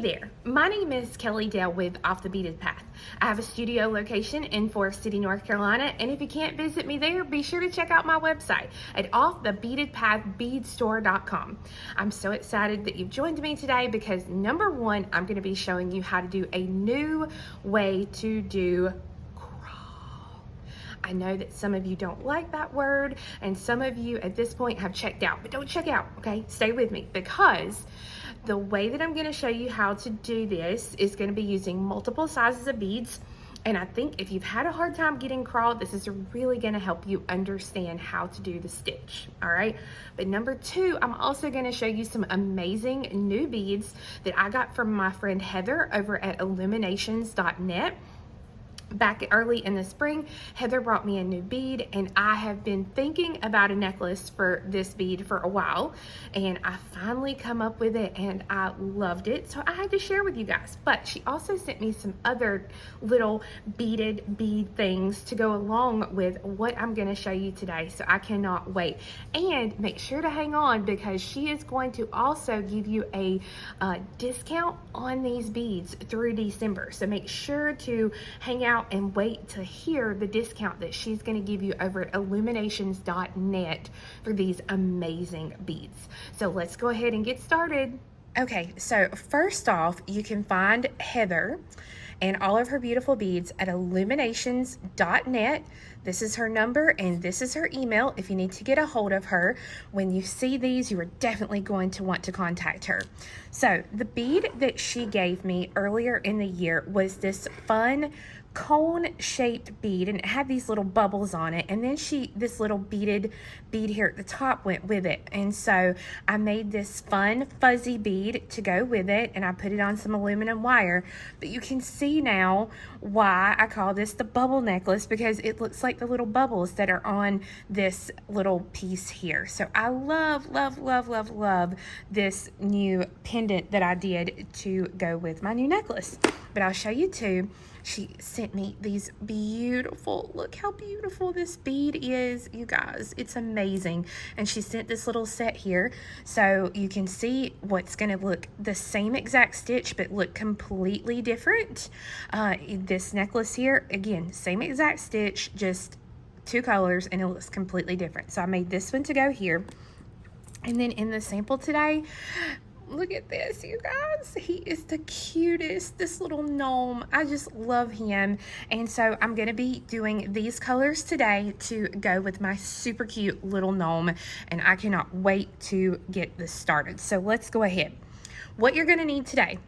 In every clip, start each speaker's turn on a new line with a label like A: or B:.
A: Hey there, my name is Kelly Dale with Off the Beaded Path. I have a studio location in Forest City, North Carolina, and if you can't visit me there, be sure to check out my website at offthebeadedpathbeadstore.com. I'm so excited that you've joined me today because number one, I'm going to be showing you how to do a new way to do crawl. I know that some of you don't like that word, and some of you at this point have checked out, but don't check out, okay? Stay with me, because the way that I'm going to show you how to do this is going to be using multiple sizes of beads. And I think if you've had a hard time getting crawl, this is really going to help you understand how to do the stitch. All right. But number two, I'm also going to show you some amazing new beads that I got from my friend Heather over at illuminations.net. Back early in the spring, Heather brought me a new bead, and I have been thinking about a necklace for this bead for a while, and I finally come up with it, and I loved it, so I had to share with you guys. But she also sent me some other little beaded bead things to go along with what I'm going to show you today, so I cannot wait. And make sure to hang on, because she is going to also give you a discount on these beads through December, so make sure to hang out and wait to hear the discount that she's going to give you over at illuminations.net for these amazing beads. So let's go ahead and get started. Okay, so first off, you can find Heather and all of her beautiful beads at illuminations.net. This is her number and this is her email if you need to get a hold of her. When you see these, you are definitely going to want to contact her. So the bead that she gave me earlier in the year was this fun cone-shaped bead, and it had these little bubbles on it, and then this little beaded bead here at the top went with it. And so I made this fun fuzzy bead to go with it, and I put it on some aluminum wire. But you can see now why I call this the bubble necklace, because it looks like the little bubbles that are on this little piece here. So I love this new pendant that I did to go with my new necklace. But I'll show you too. She sent me these beautiful, look how beautiful this bead is, you guys. It's amazing. And she sent this little set here, so you can see what's going to look the same exact stitch but look completely different. This necklace here, again, same exact stitch, just two colors, and it looks completely different. So I made this one to go here. And then in the sample today, look at this, you guys. He is the cutest, this little gnome. I just love him. And so I'm going to be doing these colors today to go with my super cute little gnome. And I cannot wait to get this started. So let's go ahead. What you're going to need today,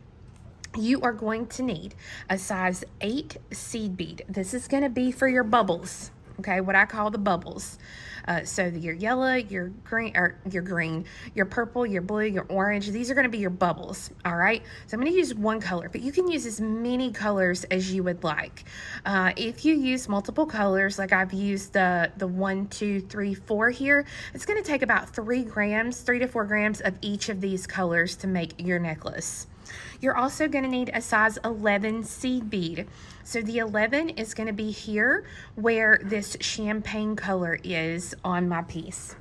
A: you are going to need a size 8 seed bead. This is going to be for your bubbles. Okay, what I call the bubbles. So your yellow, your green, your purple, your blue, your orange, these are going to be your bubbles. All right, so I'm going to use one color, but you can use as many colors as you would like. If you use multiple colors, like I've used the 1, 2, 3, 4 here, it's going to take about 3 to 4 grams of each of these colors to make your necklace. You're also going to need a size 11 seed bead. So the 11 is going to be here where this champagne color is on my piece.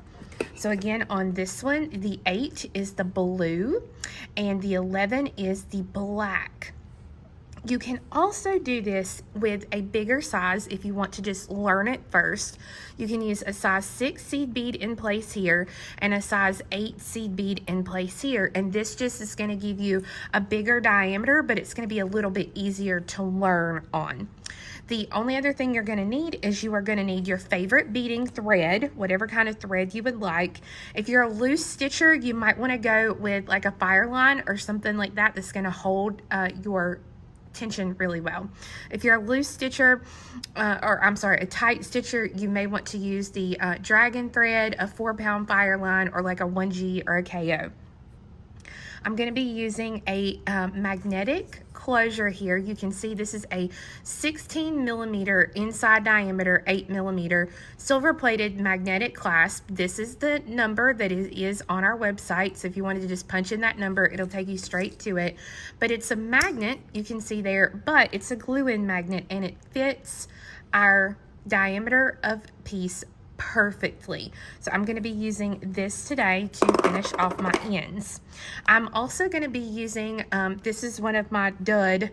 A: So again, on this one, the 8 is the blue and the 11 is the black. You can also do this with a bigger size if you want to just learn it first. You can use a size 6 seed bead in place here and a size 8 seed bead in place here. And this just is going to give you a bigger diameter, but it's going to be a little bit easier to learn on. The only other thing you're going to need is you are going to need your favorite beading thread, whatever kind of thread you would like. If you're a loose stitcher, you might want to go with like a fire line or something like that that's going to hold your tension really well. If you're a loose stitcher, a tight stitcher, you may want to use the dragon thread, a 4-pound fire line, or like a 1G or a KO. I'm going to be using a magnetic closure here. You can see this is a 16 millimeter inside diameter, 8 millimeter silver plated magnetic clasp. This is the number that is on our website. So if you wanted to just punch in that number, it'll take you straight to it. But it's a magnet, you can see there, but it's a glue-in magnet and it fits our diameter of piece perfectly. So I'm going to be using this today to finish off my ends. I'm also going to be using, this is one of my dud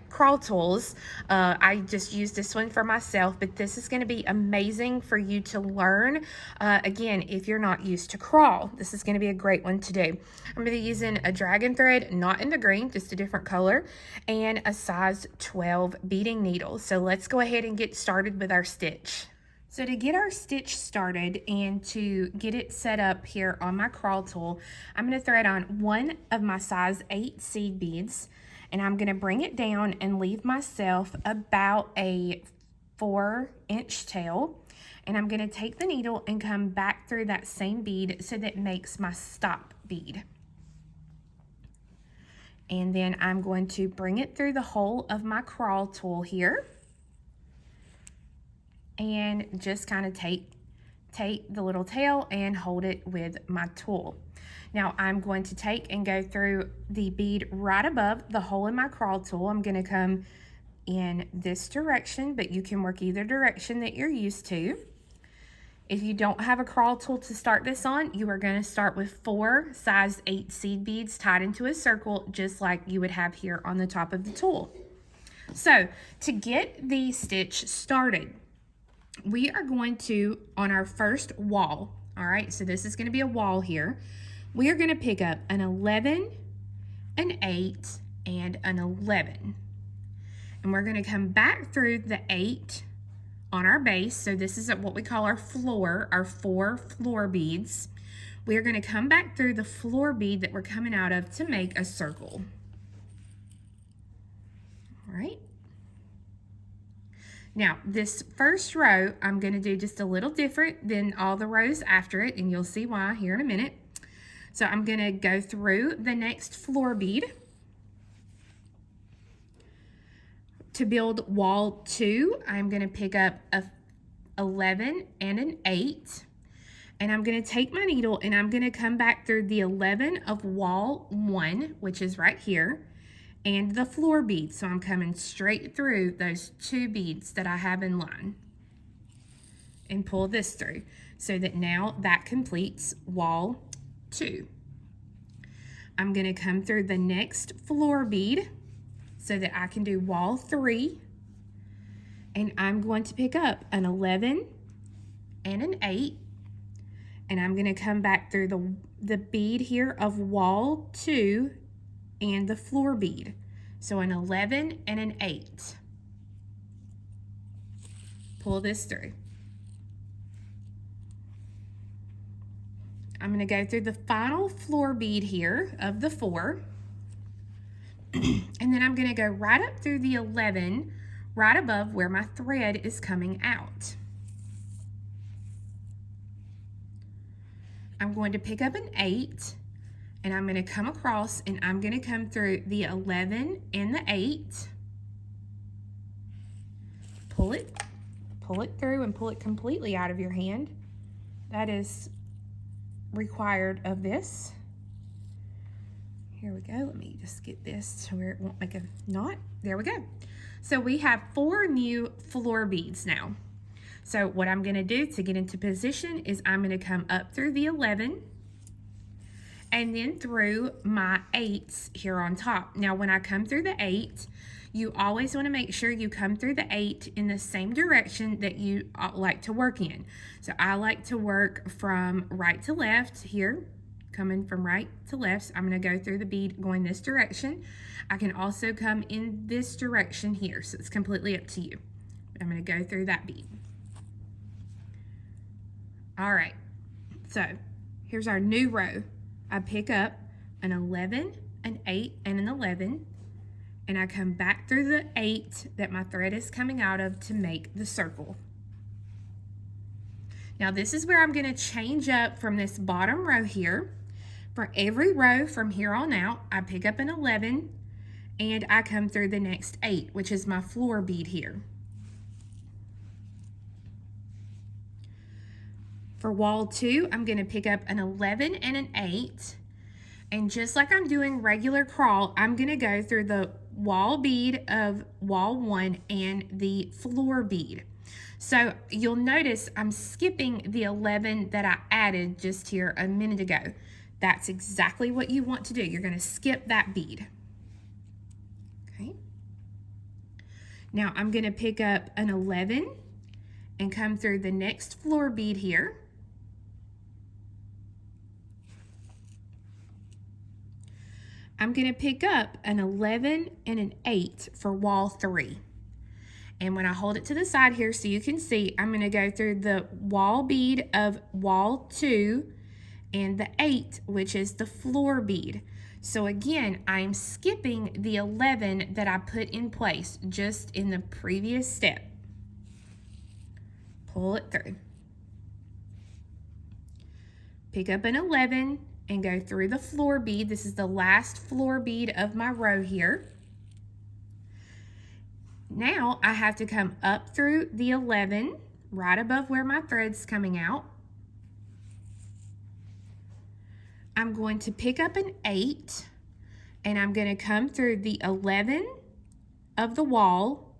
A: crawl tools. I just used this one for myself, but this is going to be amazing for you to learn. Again, if you're not used to crawl, this is going to be a great one to do. I'm going to be using a dragon thread, not in the green, just a different color, and a size 12 beading needle. So let's go ahead and get started with our stitch. So to get our stitch started and to get it set up here on my crawl tool, I'm going to thread on one of my size 8 seed beads, and I'm going to bring it down and leave myself about a 4-inch tail. And I'm going to take the needle and come back through that same bead so that it makes my stop bead. And then I'm going to bring it through the hole of my crawl tool here. And just kind of take the little tail and hold it with my tool. Now I'm going to take and go through the bead right above the hole in my crawl tool. I'm going to come in this direction, but you can work either direction that you're used to. If you don't have a crawl tool to start this on, you are going to start with 4 size 8 seed beads tied into a circle, just like you would have here on the top of the tool. So to get the stitch started, we are going to, on our first wall, all right, so this is going to be a wall here, we are going to pick up an 11, an 8, and an 11. And we're going to come back through the 8 on our base. So this is what we call our floor, our 4 floor beads. We are going to come back through the floor bead that we're coming out of to make a circle. All right. Now, this first row, I'm going to do just a little different than all the rows after it, and you'll see why here in a minute. So I'm going to go through the next floor bead. To build wall 2, I'm going to pick up a 11 and an 8. And I'm going to take my needle and I'm going to come back through the 11 of wall 1, which is right here, and the floor bead. So I'm coming straight through those 2 beads that I have in line and pull this through so that now that completes wall 2. I'm going to come through the next floor bead so that I can do wall 3, and I'm going to pick up an 11 and an 8, and I'm going to come back through the bead here of wall 2 and the floor bead. So an 11 and an 8. Pull this through. I'm going to go through the final floor bead here of the 4. And then I'm going to go right up through the 11, right above where my thread is coming out. I'm going to pick up an 8, and I'm going to come across, and I'm going to come through the 11 and the 8. Pull it through and pull it completely out of your hand. That is required of this. Here we go. Let me just get this to where it won't make a knot. There we go. So we have 4 new floor beads now. So what I'm going to do to get into position is I'm going to come up through the 11 and then through my 8s here on top. Now when I come through the 8, you always want to make sure you come through the 8 in the same direction that you like to work in. So I like to work from right to left here, coming from right to left. So I'm going to go through the bead going this direction. I can also come in this direction here, so it's completely up to you. I'm going to go through that bead. All right, so here's our new row. I pick up an 11, an 8, and an 11, and I come back through the 8 that my thread is coming out of to make the circle. Now this is where I'm going to change up from this bottom row here. For every row from here on out, I pick up an 11 and I come through the next 8, which is my floor bead here. For wall 2, I'm going to pick up an 11 and an 8. And just like I'm doing regular crawl, I'm going to go through the wall bead of wall 1 and the floor bead. So you'll notice I'm skipping the 11 that I added just here a minute ago. That's exactly what you want to do. You're going to skip that bead. Okay. Now I'm going to pick up an 11 and come through the next floor bead here. I'm going to pick up an 11 and an 8 for wall 3. And when I hold it to the side here so you can see, I'm going to go through the wall bead of wall 2 and the 8, which is the floor bead. So again, I'm skipping the 11 that I put in place just in the previous step. Pull it through. Pick up an 11 and go through the floor bead. This is the last floor bead of my row here. Now I have to come up through the 11 right above where my thread's coming out. I'm going to pick up an 8 and I'm going to come through the 11 of the wall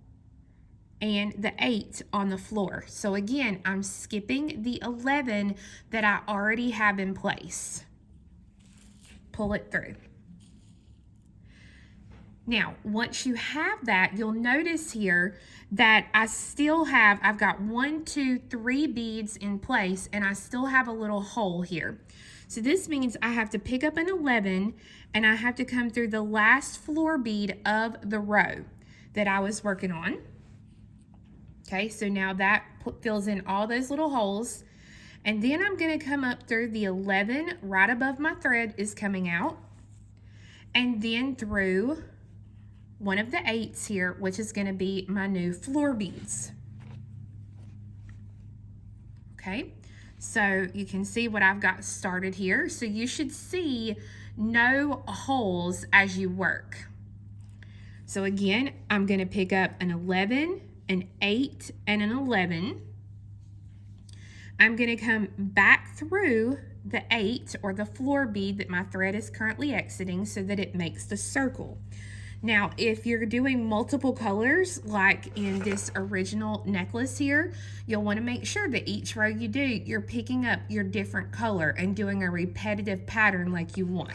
A: and the 8 on the floor. So again, I'm skipping the 11 that I already have in place. Pull it through. Now, once you have that, you'll notice here that I've got 1, 2, 3 beads in place and I still have a little hole here. So this means I have to pick up an 11 and I have to come through the last floor bead of the row that I was working on. Okay, so now that fills in all those little holes. And then I'm going to come up through the 11 right above my thread is coming out. And then through one of the 8s here, which is going to be my new floor beads. Okay, so you can see what I've got started here. So you should see no holes as you work. So again, I'm going to pick up an 11, an 8, and an 11. I'm going to come back through the 8 or the floor bead that my thread is currently exiting so that it makes the circle. Now, if you're doing multiple colors, like in this original necklace here, you'll want to make sure that each row you do, you're picking up your different color and doing a repetitive pattern like you want.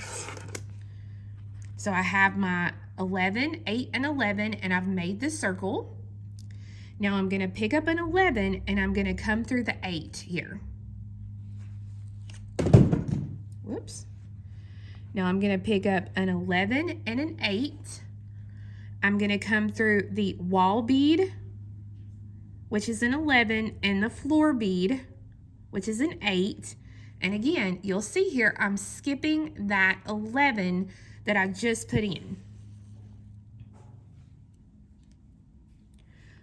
A: So I have my 11, 8, and 11, and I've made the circle. Now I'm going to pick up an 11, and I'm going to come through the 8 here. Whoops. Now I'm going to pick up an 11 and an 8. I'm going to come through the wall bead, which is an 11, and the floor bead, which is an 8. And again, you'll see here, I'm skipping that 11 that I just put in.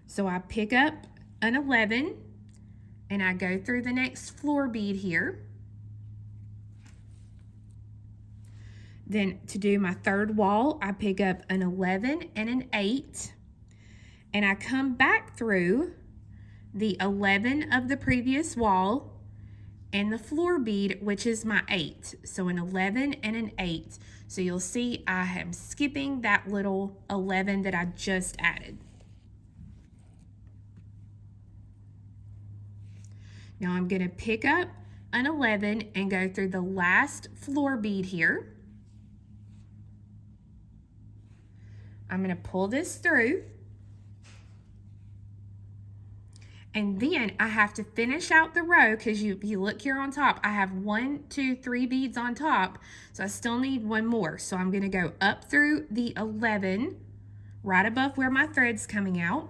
A: So I pick up an 11, and I go through the next floor bead here. Then to do my third wall, I pick up an 11 and an 8, and I come back through the 11 of the previous wall and the floor bead, which is my 8. So an 11 and an 8. So you'll see I am skipping that little 11 that I just added. Now I'm going to pick up an 11 and go through the last floor bead here. I'm going to pull this through, and then I have to finish out the row because you look here on top, I have 1, 2, 3 beads on top, so I still need one more. So I'm going to go up through the 11 right above where my thread's coming out.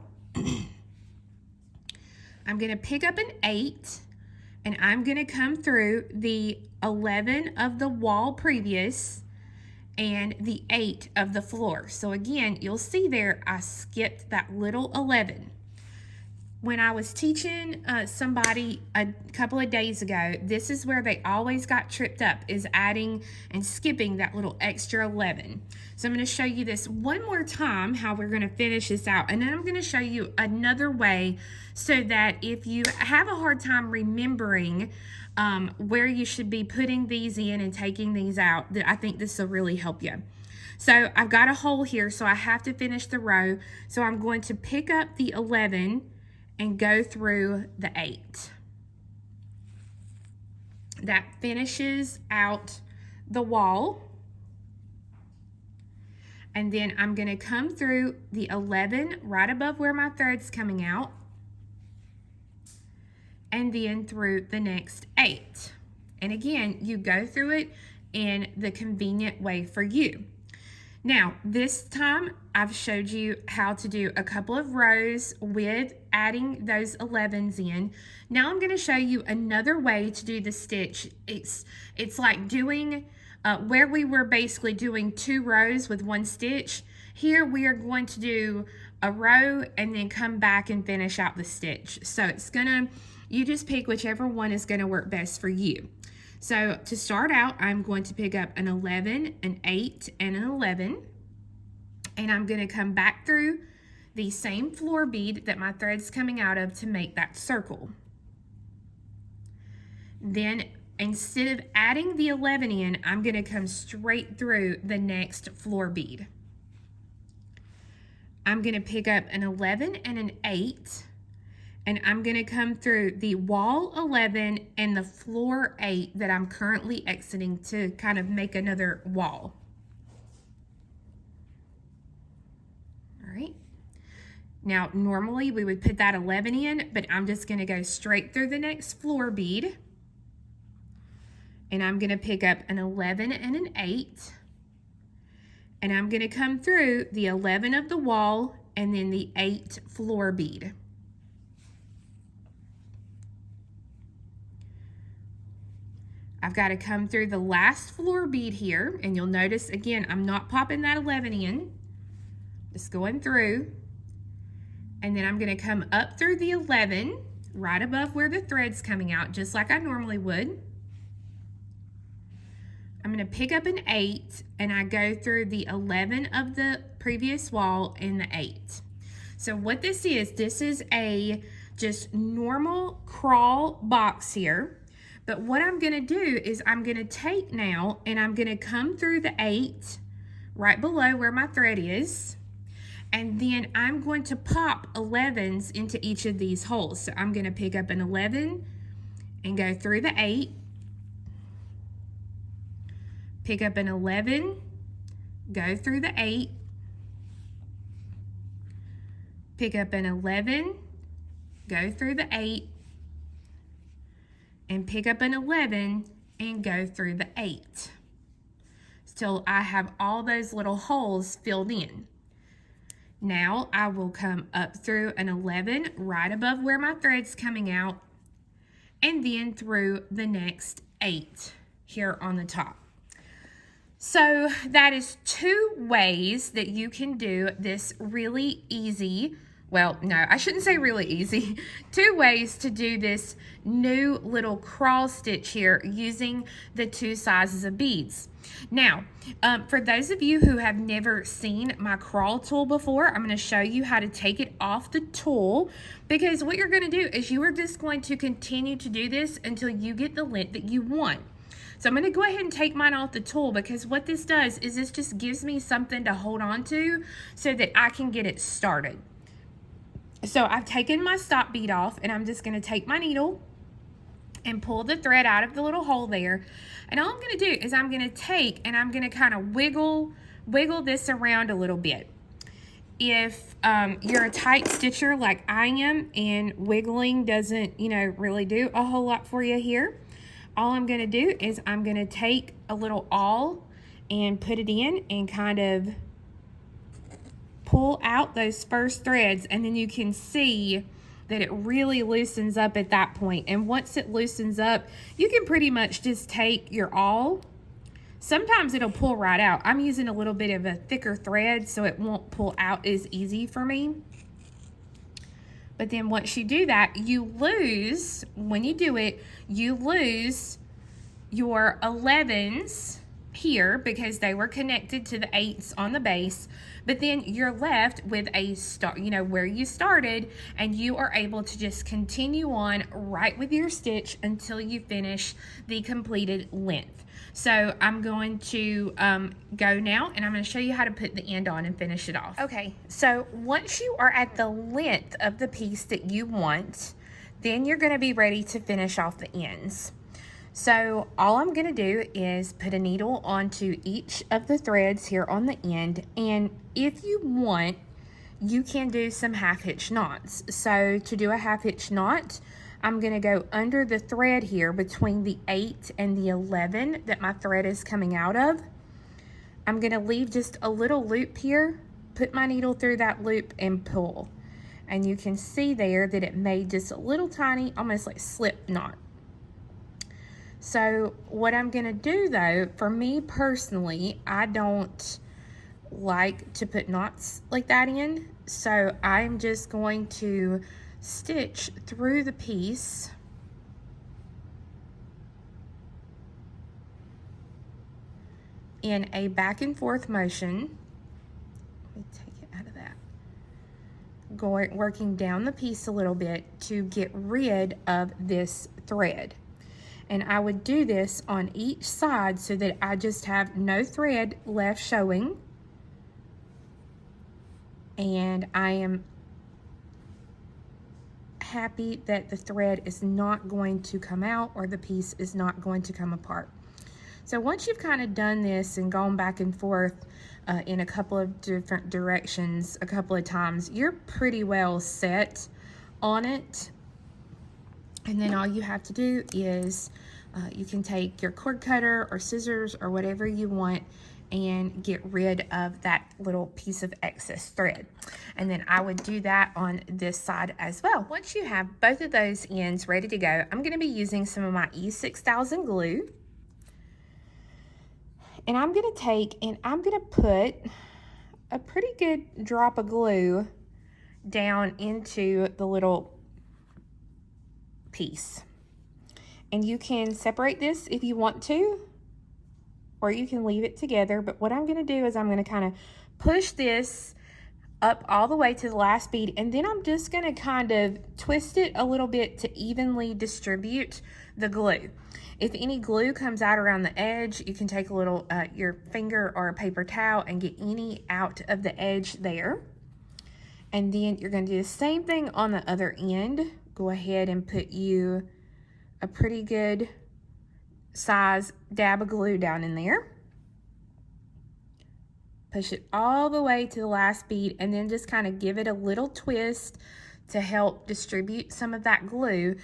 A: I'm going to pick up an 8, and I'm going to come through the 11 of the wall previous and the 8 of the floor. So again, you'll see there I skipped that little 11. When I was teaching somebody a couple of days ago, this is where they always got tripped up, is adding and skipping that little extra 11. So I'm going to show you this one more time, how we're going to finish this out. And then I'm going to show you another way so that if you have a hard time remembering where you should be putting these in and taking these out, I think this will really help you. So I've got a hole here, so I have to finish the row. So I'm going to pick up the 11 and go through the 8. That finishes out the wall. And then I'm going to come through the 11 right above where my thread's coming out, and then through the next 8. And again, you go through it in the convenient way for you. Now, this time I've showed you how to do a couple of rows with adding those 11s in. Now I'm going to show you another way to do the stitch. It's like doing where we were basically doing 2 rows with 1 stitch. Here we are going to do a row and then come back and finish out the stitch. So it's gonna, you just pick whichever one is going to work best for you. So to start out, I'm going to pick up an 11, an 8, and an 11. And I'm going to come back through the same floor bead that my thread's coming out of to make that circle. Then instead of adding the 11 in, I'm going to come straight through the next floor bead. I'm going to pick up an 11 and an 8. And I'm going to come through the wall 11 and the floor 8 that I'm currently exiting to kind of make another wall. All right. Now, normally we would put that 11 in, but I'm just going to go straight through the next floor bead. And I'm going to pick up an 11 and an 8. And I'm going to come through the 11 of the wall and then the 8 floor bead. I've got to come through the last floor bead here, and you'll notice again I'm not popping that 11 in, just going through, and then I'm going to come up through the 11 right above where the thread's coming out, just like I normally would. I'm going to pick up an 8, and I go through the 11 of the previous wall and the 8. So what this is a just normal crawl box here. But what I'm going to do is I'm going to take now and I'm going to come through the 8 right below where my thread is. And then I'm going to pop 11s into each of these holes. So I'm going to pick up an 11 and go through the 8. Pick up an 11, go through the 8. Pick up an 11, go through the 8. And pick up an 11 and go through the 8 till I have all those little holes filled in. Now I will come up through an 11 right above where my thread's coming out, and then through the next 8 here on the top. So that is 2 ways that you can do this really easy. Well, no, I shouldn't say really easy. 2 ways to do this new little crawl stitch here using the 2 sizes of beads. Now, for those of you who have never seen my crawl tool before, I'm going to show you how to take it off the tool, because what you're going to do is you are just going to continue to do this until you get the length that you want. So I'm going to go ahead and take mine off the tool, because what this does is this just gives me something to hold on to so that I can get it started. So I've taken my stop bead off, and I'm just going to take my needle and pull the thread out of the little hole there. And all I'm going to do is I'm going to take and I'm going to kind of wiggle this around a little bit. If you're a tight stitcher like I am and wiggling doesn't, really do a whole lot for you here, all I'm going to do is I'm going to take a little awl and put it in and kind of pull out those first threads, and then you can see that it really loosens up at that point. And once it loosens up, you can pretty much just take your awl. Sometimes it'll pull right out. I'm using a little bit of a thicker thread, so it won't pull out as easy for me. But then once you do that, you lose, when you do it, you lose your 11s here because they were connected to the 8s on the base, but then you're left with a start, you know, where you started, and you are able to just continue on right with your stitch until you finish the completed length. So I'm going to go now, and I'm going to show you how to put the end on and finish it off. Okay, so once you are at the length of the piece that you want, then you're going to be ready to finish off the ends. So all I'm going to do is put a needle onto each of the threads here on the end, and if you want, you can do some half hitch knots. So to do a half hitch knot, I'm going to go under the thread here between the 8 and the 11 that my thread is coming out of. I'm going to leave just a little loop here, put my needle through that loop and pull. And you can see there that it made just a little tiny, almost like slip knot. So what I'm going to do though, for me personally, I don't like to put knots like that in. So I'm just going to stitch through the piece in a back and forth motion. Let me take it out of that. Working down the piece a little bit to get rid of this thread. And I would do this on each side so that I just have no thread left showing. And I am happy that the thread is not going to come out or the piece is not going to come apart. So once you've kind of done this and gone back and forth in a couple of different directions a couple of times, you're pretty well set on it. And then all you have to do is you can take your cord cutter or scissors or whatever you want and get rid of that little piece of excess thread. And then I would do that on this side as well. Once you have both of those ends ready to go, I'm going to be using some of my E6000 glue. And I'm going to take and I'm going to put a pretty good drop of glue down into the little piece. And you can separate this if you want to, or you can leave it together. But what I'm going to do is I'm going to kind of push this up all the way to the last bead, and then I'm just going to kind of twist it a little bit to evenly distribute the glue. If any glue comes out around the edge, you can take a little your finger or a paper towel and get any out of the edge there. And then you're going to do the same thing on the other end. Go ahead and put you a pretty good size dab of glue down in there. Push it all the way to the last bead, and then just kind of give it a little twist to help distribute some of that glue.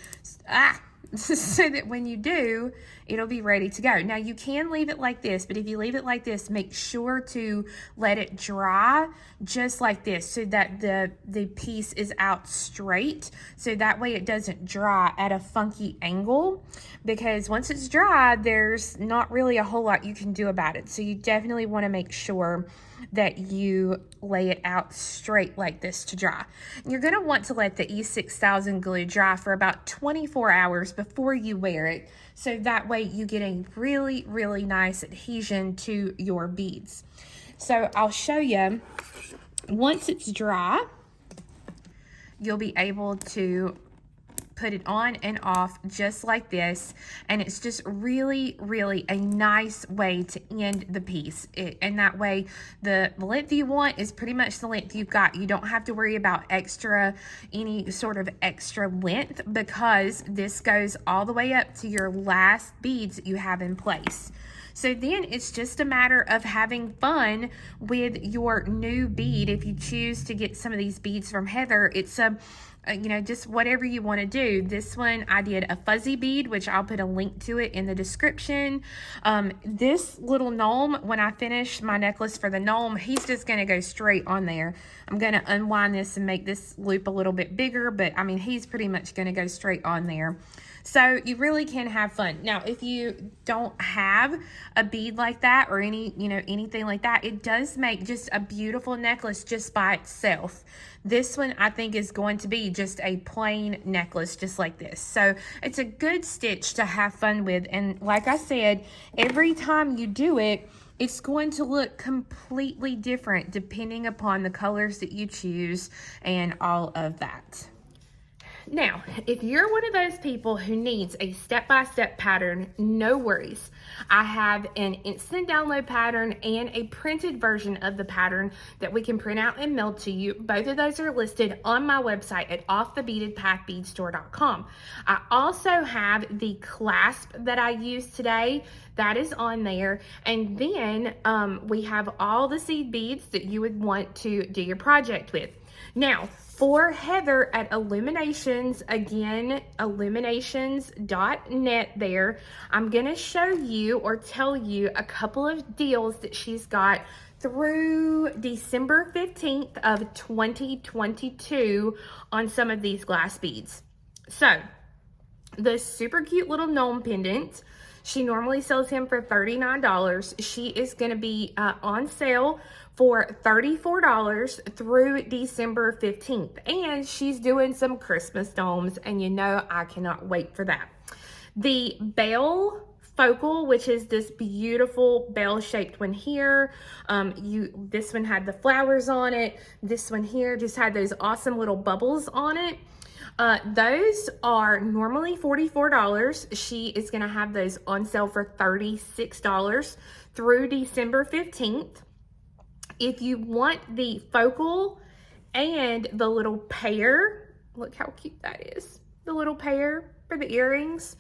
A: So that when you do, it'll be ready to go. Now you can leave it like this, but if you leave it like this, make sure to let it dry just like this so that the piece is out straight, so that way it doesn't dry at a funky angle, because once it's dry, there's not really a whole lot you can do about it. So you definitely want to make sure that you lay it out straight like this to dry. You're going to want to let the E6000 glue dry for about 24 hours before you wear it, so that way you get a really, really nice adhesion to your beads. So I'll show you, once it's dry, you'll be able to put it on and off just like this, and it's just really, really a nice way to end the piece. And that way the length you want is pretty much the length you've got. You don't have to worry about any sort of extra length, because this goes all the way up to your last beads that you have in place. So then it's just a matter of having fun with your new bead. If you choose to get some of these beads from Heather, it's just whatever you want to do. This one, I did a fuzzy bead, which I'll put a link to it in the description. This little gnome, when I finish my necklace for the gnome, he's just going to go straight on there. I'm going to unwind this and make this loop a little bit bigger, but I mean, he's pretty much going to go straight on there. So you really can have fun. Now, if you don't have a bead like that or anything like that, it does make just a beautiful necklace just by itself. This one I think is going to be just a plain necklace just like this. So it's a good stitch to have fun with. And like I said, every time you do it, it's going to look completely different depending upon the colors that you choose and all of that. Now, if you're one of those people who needs a step-by-step pattern, no worries. I have an instant download pattern and a printed version of the pattern that we can print out and mail to you. Both of those are listed on my website at offthebeadedpathbeadstore.com. I also have the clasp that I used today. That is on there. And then we have all the seed beads that you would want to do your project with. Now, for Heather at Illuminations, again, illuminations.net there, I'm going to show you or tell you a couple of deals that she's got through December 15th of 2022 on some of these glass beads. So, the super cute little gnome pendant, she normally sells him for $39. She is going to be on sale for $34 through December 15th. And she's doing some Christmas domes, and you know I cannot wait for that. The bell focal, which is this beautiful bell-shaped one here. This one had the flowers on it. This one here just had those awesome little bubbles on it. Those are normally $44. She is going to have those on sale for $36 through December 15th. If you want the focal and the little pair, look how cute that is. The little pair for the earrings.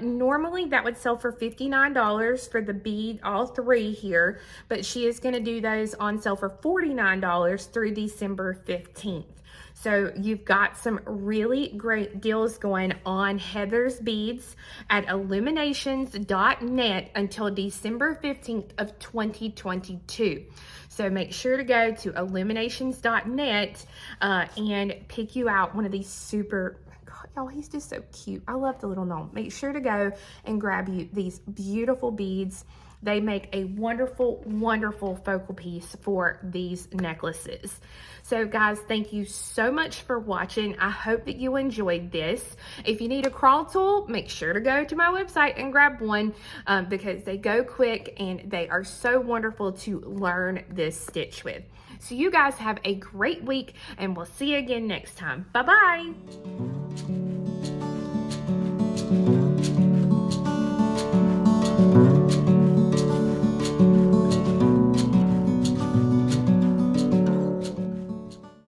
A: Normally that would sell for $59 for the bead, all three here, but she is going to do those on sale for $49 through December 15th. So you've got some really great deals going on Heather's Beads at illuminations.net until December 15th of 2022. So make sure to go to illuminations.net and pick you out one of these super, God, y'all, he's just so cute. I love the little gnome. Make sure to go and grab you these beautiful beads. They make a wonderful, wonderful focal piece for these necklaces. So guys, thank you so much for watching. I hope that you enjoyed this. If you need a crawl tool, make sure to go to my website and grab one because they go quick and they are so wonderful to learn this stitch with. So you guys have a great week and we'll see you again next time. Bye-bye.